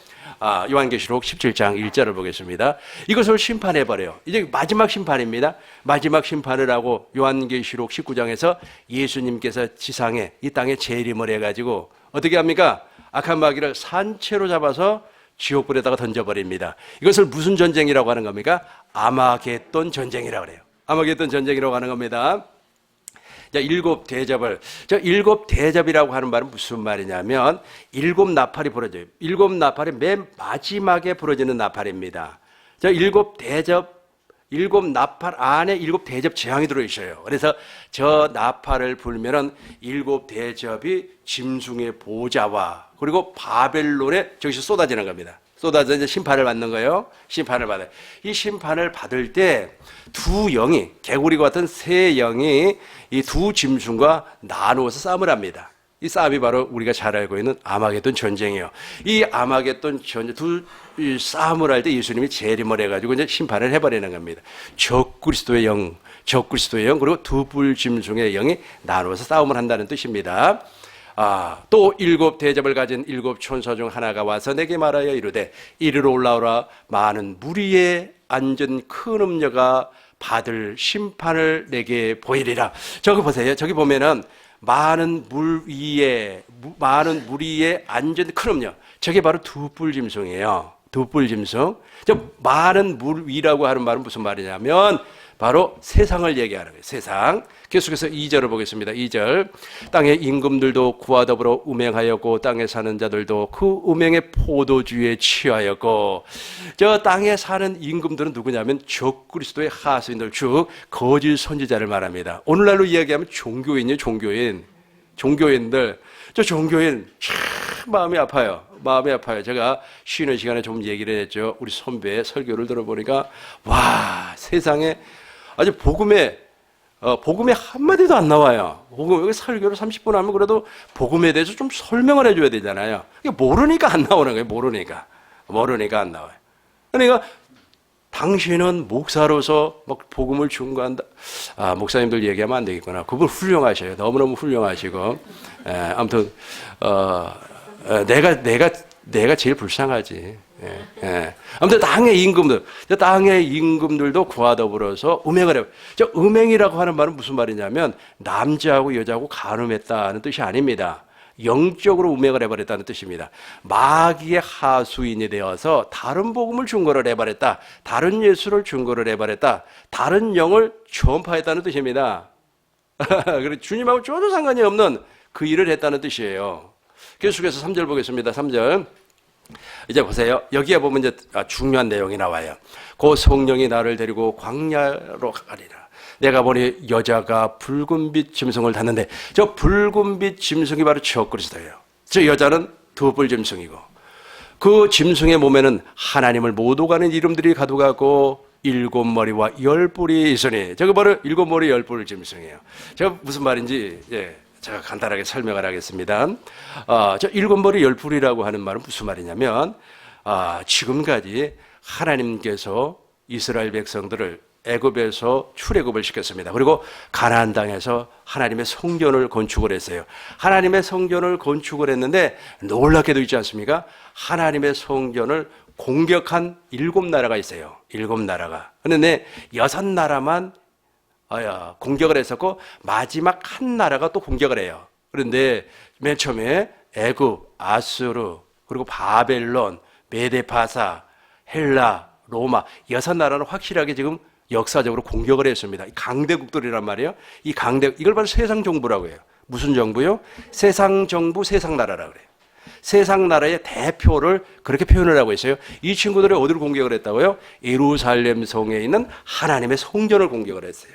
요한계시록 17장 1절을 보겠습니다. 이것을 심판해버려요. 이제 마지막 심판입니다. 마지막 심판을 하고 요한계시록 19장에서 예수님께서 지상에, 이 땅에 재림을 해가지고 어떻게 합니까? 악한 마귀를 산채로 잡아서 지옥불에다가 던져버립니다. 이것을 무슨 전쟁이라고 하는 겁니까? 아마겟돈 전쟁이라고 그래요. 아마겟돈 전쟁이라고 하는 겁니다. 자, 일곱 대접이라고 하는 말은 무슨 말이냐면 일곱 나팔이 부러져요. 일곱 나팔이 맨 마지막에 부러지는 나팔입니다. 자, 일곱 나팔 안에 일곱 대접 재앙이 들어있어요. 그래서 저 나팔을 불면은 일곱 대접이 짐승의 보좌와 그리고 바벨론에 저기서 쏟아지는 겁니다. 쏟아져 이제 심판을 받는 거예요. 심판을 받아요. 이 심판을 받을 때 두 영이, 개구리와 같은 세 영이 이 두 짐승과 나누어서 싸움을 합니다. 이 싸움이 바로 우리가 잘 알고 있는 아마겟돈 전쟁이에요. 이 아마겟돈 전쟁, 싸움을 할 때 예수님이 재림을 해가지고 이제 심판을 해버리는 겁니다. 적그리스도의 영, 그리고 두 뿔 짐승의 영이 나누어서 싸움을 한다는 뜻입니다. 또 일곱 대접을 가진 일곱 천사 중 하나가 와서 내게 말하여 이르되 이리로 올라오라. 많은 무리에 앉은 큰 음녀가 받을 심판을 내게 보이리라. 저기 보세요. 저기 보면은 많은 물 위에 앉은 큰 음녀. 저게 바로 두 뿔 짐승이에요. 두 뿔 짐승. 저 많은 물 위라고 하는 말은 무슨 말이냐면 바로 세상을 얘기하는 거예요. 세상. 계속해서 2절을 보겠습니다. 2절. 땅의 임금들도 그와 더불어 음행하였고 땅에 사는 자들도 그 음행의 포도주에 취하였고. 저 땅에 사는 임금들은 누구냐면 적그리스도의 하수인들, 즉 거짓 선지자를 말합니다. 오늘날로 이야기하면 종교인이에요. 종교인들. 저 종교인 참 마음이 아파요. 제가 쉬는 시간에 좀 얘기를 했죠. 우리 선배의 설교를 들어보니까 와, 세상에 아주 복음에 한마디도 안 나와요. 여기 설교를 30분 하면 그래도 복음에 대해서 좀 설명을 해줘야 되잖아요. 모르니까 안 나오는 거예요. 모르니까 안 나와요. 그러니까 당신은 목사로서 막 복음을 중과한다. 목사님들 얘기하면 안 되겠구나. 그분 훌륭하셔요. 너무너무 훌륭하시고. 아무튼 내가 제일 불쌍하지. 아무튼 땅의 임금들도 그와 더불어서 음행을 해요. 저 음행이라고 하는 말은 무슨 말이냐면 남자하고 여자하고 간음했다는 뜻이 아닙니다. 영적으로 음행을 해버렸다는 뜻입니다. 마귀의 하수인이 되어서 다른 복음을 증거를 해버렸다. 다른 예수를 증거를 해버렸다. 다른 영을 전파했다는 뜻입니다. 그래서 주님하고 전혀 상관이 없는 그 일을 했다는 뜻이에요. 계속해서 3절 보겠습니다. 3절. 이제 보세요. 여기에 보면 이제 중요한 내용이 나와요. 그 성령이 나를 데리고 광야로 가리라. 내가 보니 여자가 붉은빛 짐승을 탔는데 저 붉은빛 짐승이 바로 적그리스도예요. 저 여자는 두 뿔 짐승이고 그 짐승의 몸에는 하나님을 못 오가는 이름들이 가득하고 일곱 머리와 열 뿔이 있으니 저거 바로 일곱 머리 열 뿔 짐승이에요. 제가 무슨 말인지 제가 간단하게 설명을 하겠습니다. 저 일곱 머리 열 뿔이라고 하는 말은 무슨 말이냐면 지금까지 하나님께서 이스라엘 백성들을 애굽에서 출애굽을 시켰습니다. 그리고 가나안 땅에서 하나님의 성전을 건축을 했어요. 하나님의 성전을 건축을 했는데 놀랍게도 있지 않습니까? 하나님의 성전을 공격한 7나라가 있어요. 7나라가. 그런데 6나라만 공격을 했었고 마지막 한 나라가 또 공격을 해요. 그런데 맨 처음에 애굽, 아수르, 그리고 바벨론, 메데파사, 헬라, 로마 6나라는 확실하게 지금 역사적으로 공격을 했습니다. 강대국들이란 말이에요. 이걸 바로 세상 정부라고 해요. 무슨 정부요? 세상 정부, 세상 나라라고 그래요. 세상 나라의 대표를 그렇게 표현을 하고 있어요. 이 친구들이 어디를 공격을 했다고요? 예루살렘 성에 있는 하나님의 성전을 공격을 했어요.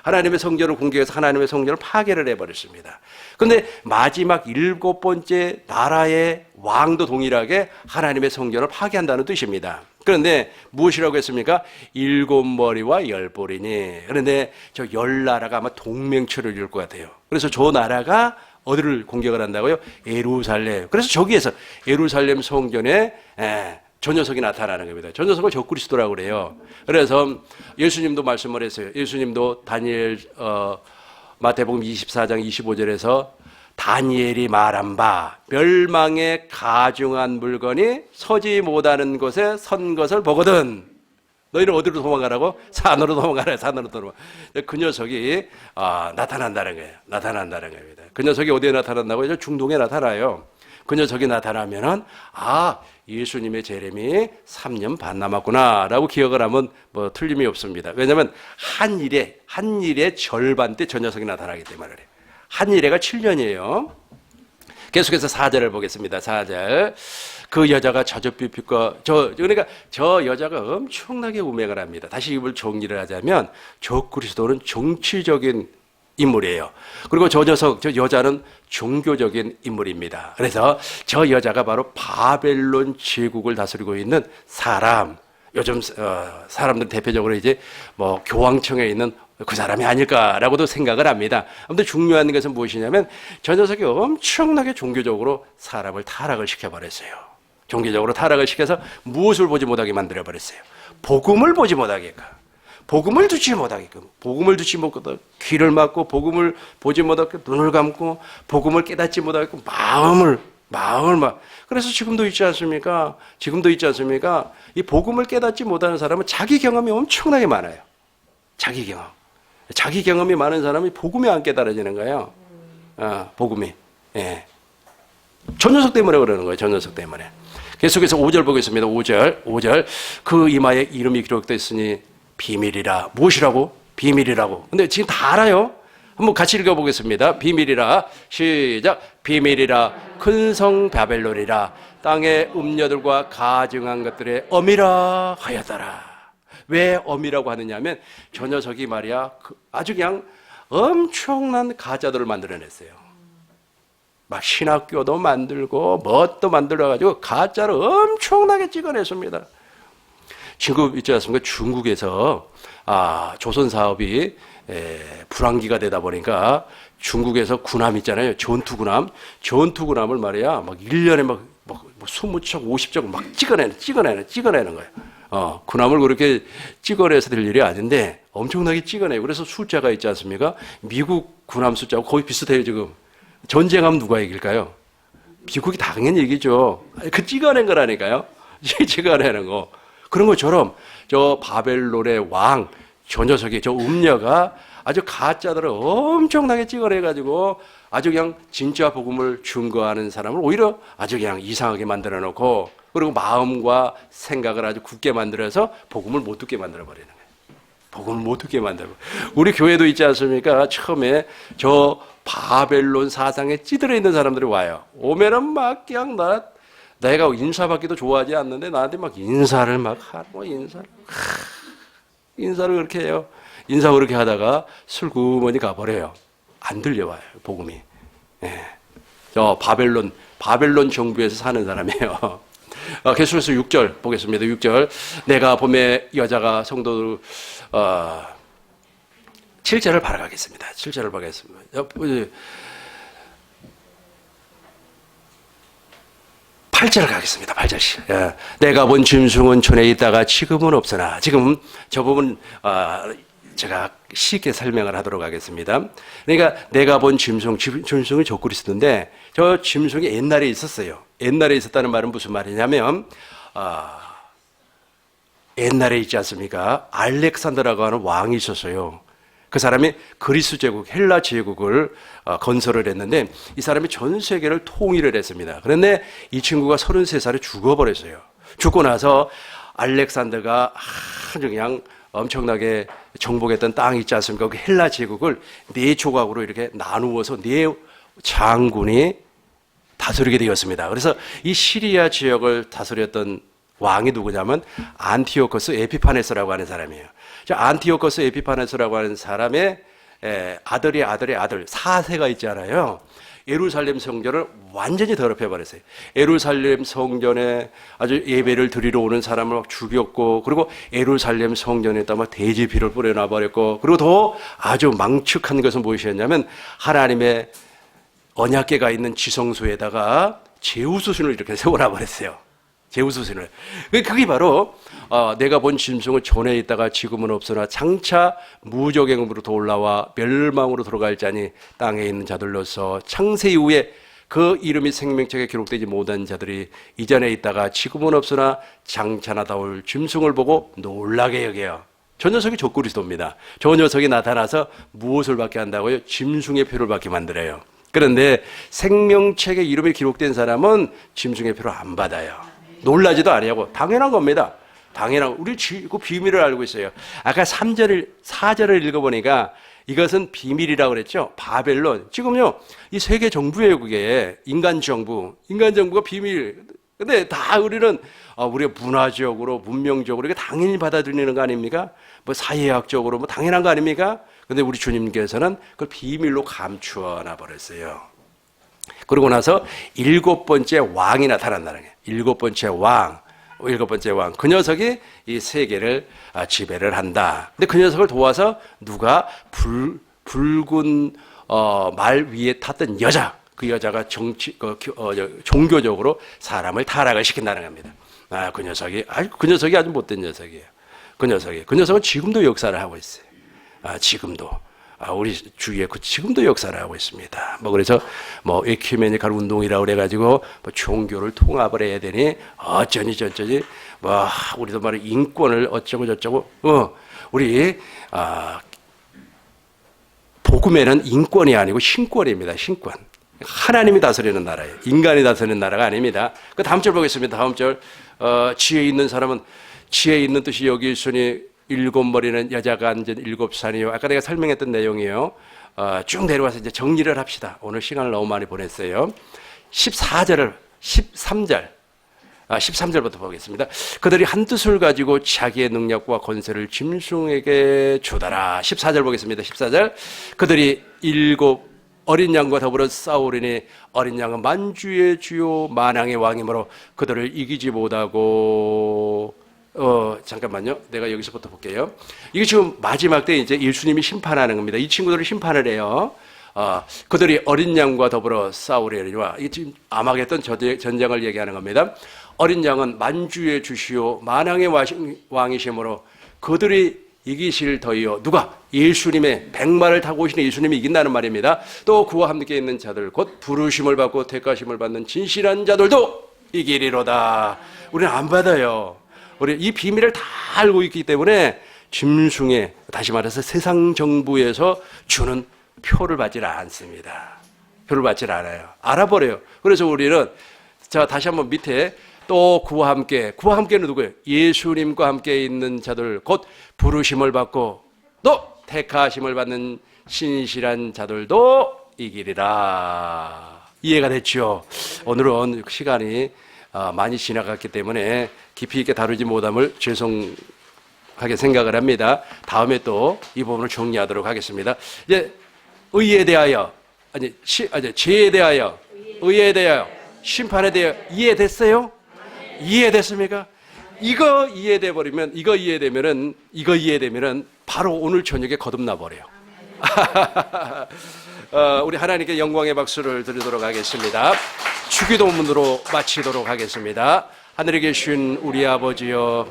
하나님의 성전을 공격해서 하나님의 성전을 파괴를 해버렸습니다. 그런데 마지막 7번째 나라의 왕도 동일하게 하나님의 성전을 파괴한다는 뜻입니다. 그런데 무엇이라고 했습니까? 7머리와 10볼이니. 그런데 저 10나라가 아마 동맹처를 이룰 것 같아요. 그래서 저 나라가 어디를 공격을 한다고요? 예루살렘. 그래서 저기에서 예루살렘 성전에 저 녀석이 나타나는 겁니다. 저 녀석을 적그리스도라고 그래요. 그래서 예수님도 말씀을 했어요. 예수님도 다니엘 마태복음 24장 25절에서 다니엘이 말한 바 멸망에 가중한 물건이 서지 못하는 곳에 선 것을 보거든. 너희는 어디로 도망가라고? 산으로 도망가라. 산으로 도망가. 그 녀석이 나타난다는 거예요. 나타난다는 겁니다. 그 녀석이 어디에 나타난다고요? 중동에 나타나요. 그 녀석이 나타나면은 예수님의 재림이 3년 반 남았구나라고 기억을 하면 뭐 틀림이 없습니다. 왜냐하면 한 일의 절반 때 저 녀석이 나타나기 때문에 그래요. 한 일회가 7년이에요. 계속해서 4절을 보겠습니다. 4절. 그 여자가 저젖빛과 그러니까 저 여자가 엄청나게 우매를 합니다. 다시 이걸 정리를 하자면 적그리스도는 정치적인 인물이에요. 그리고 저 여자는 종교적인 인물입니다. 그래서 저 여자가 바로 바벨론 제국을 다스리고 있는 사람. 요즘 사람들 대표적으로 이제 뭐 교황청에 있는 그 사람이 아닐까라고도 생각을 합니다. 아무튼 중요한 것은 무엇이냐면 저 녀석이 엄청나게 종교적으로 사람을 타락을 시켜버렸어요. 종교적으로 타락을 시켜서 무엇을 보지 못하게 만들어버렸어요. 복음을 보지 못하게끔. 복음을 듣지 못하게끔. 복음을 듣지 못하게끔 귀를 막고 복음을 보지 못하게끔 눈을 감고 복음을 깨닫지 못하게끔 마음을 막. 그래서 지금도 있지 않습니까? 이 복음을 깨닫지 못하는 사람은 자기 경험이 엄청나게 많아요. 자기 경험이 많은 사람이 복음이 안 깨달아지는 거예요. 복음이. 예. 저 녀석 때문에 그러는 거예요. 저 녀석 때문에. 계속해서 5절 보겠습니다. 5절. 그 이마에 이름이 기록됐으니 비밀이라. 무엇이라고? 비밀이라고. 근데 지금 다 알아요. 한번 같이 읽어보겠습니다. 비밀이라. 시작. 비밀이라. 큰 성 바벨론이라. 땅의 음녀들과 가증한 것들의 어미라 하였더라. 왜 어미라고 하느냐 하면 저 녀석이 말이야 아주 그냥 엄청난 가짜들을 만들어냈어요. 막 신학교도 만들고 뭣도 만들어가지고 가짜를 엄청나게 찍어냈습니다. 지금 있지 않습니까? 중국에서 조선 사업이 불황기가 되다 보니까 중국에서 군함 있잖아요. 전투군함을 말이야 막 1년에 막 20척 50척 막 찍어내는 거예요. 군함을 그렇게 찍어내서 될 일이 아닌데 엄청나게 찍어내요. 그래서 숫자가 있지 않습니까? 미국 군함 숫자하고 거의 비슷해요. 지금 전쟁하면 누가 이길까요? 미국이 당연히 이기죠. 그 찍어낸 거라니까요. 찍어내는 거. 그런 것처럼 저 바벨론의 왕, 저 녀석이 저 음녀가 아주 가짜들을 엄청나게 찍어내가지고 아주 그냥 진짜 복음을 증거하는 사람을 오히려 아주 그냥 이상하게 만들어 놓고 그리고 마음과 생각을 아주 굳게 만들어서 복음을 못 듣게 만들어 버리는 거예요. 복음을 못 듣게 만들고. 우리 교회도 있지 않습니까? 처음에 저 바벨론 사상에 찌들어 있는 사람들이 와요. 오면은 막 그냥 내가 인사받기도 좋아하지 않는데 나한테 막 인사를 막 하고 인사를 그렇게 해요. 인사 그렇게 하다가 슬그머니 가버려요. 안 들려와요, 복음이. 예. 저 바벨론 정부에서 사는 사람이에요. 계속해서 6절 보겠습니다. 6절. 내가 봄에 여자가 성도들 7절을 바라가겠습니다. 7절을 보겠습니다. 8절 가겠습니다. 8절씩. 예. 내가 본 짐승은 촌에 있다가 지금은 없으나 지금 저 부분 제가 쉽게 설명을 하도록 하겠습니다. 그러니까 내가 본 짐승은 적그리스도인데 저 짐승이 옛날에 있었어요. 옛날에 있었다는 말은 무슨 말이냐면 옛날에 있지 않습니까? 알렉산더라고 하는 왕이 있었어요. 그 사람이 그리스 제국, 헬라 제국을 건설을 했는데 이 사람이 전 세계를 통일을 했습니다. 그런데 이 친구가 33살에 죽어버렸어요. 죽고 나서 알렉산더가 아주 그냥 엄청나게 정복했던 땅이 있지 않습니까? 그 헬라 제국을 4조각으로 이렇게 나누어서 4 장군이 다스리게 되었습니다. 그래서 이 시리아 지역을 다스렸던 왕이 누구냐면 안티오코스 에피파네스라고 하는 사람이에요. 안티오코스 에피파네스라고 하는 사람의 아들의 아들의 아들 4세가 있잖아요. 예루살렘 성전을 완전히 더럽혀 버렸어요. 예루살렘 성전에 아주 예배를 드리러 오는 사람을 막 죽였고, 그리고 예루살렘 성전에다 막 돼지피를 뿌려놔 버렸고, 그리고 더 아주 망측한 것은 무엇이었냐면 하나님의 언약궤가 있는 지성소에다가 제우스 신을 이렇게 세워놔 버렸어요. 제우스 신을. 그게 바로 내가 본 짐승은 전에 있다가 지금은 없으나 장차 무적행으로 올라와 멸망으로 들어갈 자니 땅에 있는 자들로서 창세 이후에 그 이름이 생명책에 기록되지 못한 자들이 이전에 있다가 지금은 없으나 장차 나다올 짐승을 보고 놀라게 여겨요. 저 녀석이 적그리스도입니다. 저 녀석이 나타나서 무엇을 받게 한다고요? 짐승의 표를 받게 만들어요. 그런데 생명책에 이름이 기록된 사람은 짐승의 표를 안 받아요. 놀라지도 아니하고 당연한 겁니다. 당연한, 우리 그 비밀을 알고 있어요. 아까 4절을 읽어보니까 이것은 비밀이라고 그랬죠. 바벨론. 지금요, 이 세계 정부예요, 그게. 인간 정부가 비밀. 근데 다 우리는, 우리가 문화적으로, 문명적으로 이게 당연히 받아들이는 거 아닙니까? 뭐 사회학적으로 뭐 당연한 거 아닙니까? 근데 우리 주님께서는 그걸 비밀로 감추어 놔버렸어요. 그러고 나서 7번째 왕이 나타난다는 거예요. 7번째 왕. 그 녀석이 이 세계를 지배를 한다. 근데 그 녀석을 도와서 누가 붉은 말 위에 탔던 여자, 그 여자가 종교적으로 사람을 타락을 시킨다는 겁니다. 그 녀석이 아주 못된 녀석이에요. 그 녀석은 지금도 역사를 하고 있어요. 지금도. 우리 주위에 지금도 역사를 하고 있습니다. 그래서 에큐메니칼 운동이라고 그래가지고 종교를 통합을 해야 되니 어쩌니 저쩌니 우리도 말해 인권을 어쩌고 저쩌고 우리 복음에는 인권이 아니고 신권입니다. 신권. 하나님이 다스리는 나라예요. 인간이 다스리는 나라가 아닙니다. 그 다음 절 보겠습니다. 다음 절. 지혜 있는 사람은 지혜 있는 뜻이 여기 있으니 7머리는 여자가 앉은 7산이요. 아까 내가 설명했던 내용이에요. 쭉 내려와서 이제 정리를 합시다. 오늘 시간을 너무 많이 보냈어요. 13절부터 보겠습니다. 그들이 한 뜻을 가지고 자기의 능력과 권세를 짐승에게 주더라. 14절 보겠습니다. 14절. 그들이 7 어린 양과 더불어 싸우리니 어린 양은 만주의 주요 만왕의 왕이므로 그들을 이기지 못하고 잠깐만요. 내가 여기서부터 볼게요. 이게 지금 마지막 때 이제 예수님이 심판하는 겁니다. 이 친구들을 심판을 해요. 그들이 어린 양과 더불어 싸우려니와 이 지금 아마겟돈 전쟁을 얘기하는 겁니다. 어린 양은 만주의 주시오 만왕의 왕이시므로 그들이 이기실 터이요. 누가? 예수님의 백마를 타고 오시는 예수님이 이긴다는 말입니다. 또 그와 함께 있는 자들 곧 부르심을 받고 택하심을 받는 진실한 자들도 이기리로다. 우리는 안 받아요. 우리 이 비밀을 다 알고 있기 때문에 짐승의, 다시 말해서 세상 정부에서 주는 표를 받질 않습니다. 표를 받질 않아요. 알아버려요. 그래서 우리는 다시 한번 밑에 또 그와 함께는 누구예요? 예수님과 함께 있는 자들 곧 부르심을 받고 또 택하심을 받는 신실한 자들도 이기리라. 이해가 됐죠? 오늘은 시간이 많이 지나갔기 때문에 깊이 있게 다루지 못함을 죄송하게 생각을 합니다. 다음에 또 이 부분을 정리하도록 하겠습니다. 이제 의에 대하여, 죄에 대하여, 의에 대하여, 심판에 대하여 이해됐어요? 이해됐습니까? 이거 이해되면은 바로 오늘 저녁에 거듭나 버려요. 우리 하나님께 영광의 박수를 드리도록 하겠습니다. 주기도문으로 마치도록 하겠습니다. 하늘에 계신 우리 아버지여,